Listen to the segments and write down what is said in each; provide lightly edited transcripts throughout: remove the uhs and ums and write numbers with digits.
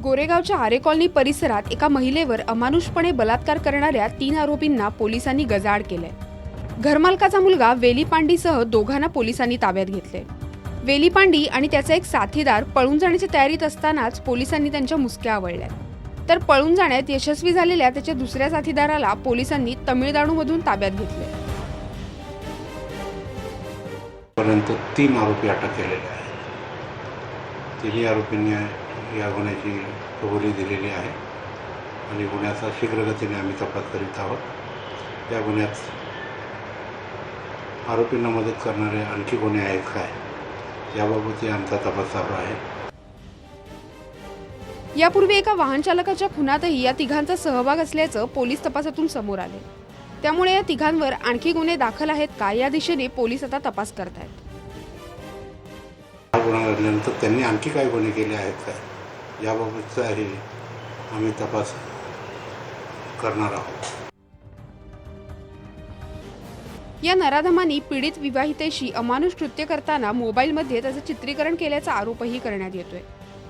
गोरेगावच्या आरे colony परिसरात एका महिलेवर अमानुषपणे बलात्कार करणाऱ्या 3 आरोपींना पोलिसांनी गजाआड केलंय। घरमालकाचा मुलगा वेलीपांडीसह दोघांना पोलिसांनी ताब्यात घेतले। वेलीपांडी आणि त्याचा एक साथीदार पळून जाण्याच्या तयारीत असतानाच पोलिसांनी त्यांच्या मुसक्या आवळल्या। तर पळून जाण्यात यशस्वी झालेल्या त्याच्या दुसऱ्या साथीदाराला पोलिसांनी तमिळनाडूमधून ताब्यात घेतले। पर्यंत 3 आरोपी अटक केलेले आहेत। तिन्ही आरोपींनी या गुन्ह्याची कबुली दिलेली आहे आणि गुन्ह्याचा शीघ्रगतीने आम्ही तपास करीत आहोत। या गुन्ह्यात आरोपींना मदत करणारे आणखी गुन्हे आहेत काय याबाबतही आमचा तपास चालू आहे। यापूर्वी एका वाहन चालकाच्या खुनातही या तिघांचा सहभाग असल्याचं पोलीस तपासातून समोर आले। त्यामुळे या तिघांवर आणखी गुन्हे दाखल आहेत का या दिशेने पोलीस आता तपास करतायत। हा गुन्हा घडल्यानंतर त्यांनी आणखी काय गुन्हे केले आहेत काय याबाबतचाही आम्ही तपास करणार आहोत। या नराधमांनी पीडित विवाहितेशी अमानुष कृत्य करताना मोबाईलमध्ये त्याचं चित्रीकरण केल्याचा आरोपही करण्यात येतोय।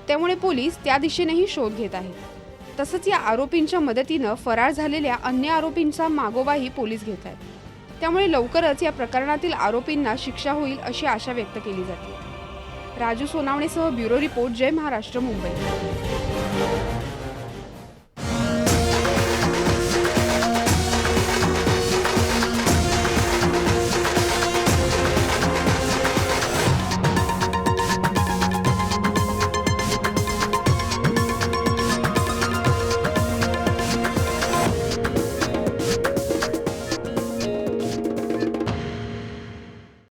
त्यामुळे पोलीस त्या दिशेनेही शोध घेत आहेत। तसंच या आरोपींच्या मदतीनं फरार झालेल्या अन्य आरोपींचा मागोवाही पोलीस घेत आहेत। त्यामुळे लवकरच या प्रकरणातील आरोपींना शिक्षा होईल अशी आशा व्यक्त केली जाते। राजू सोनावणेसह ब्युरो रिपोर्ट, जय महाराष्ट्र, मुंबई।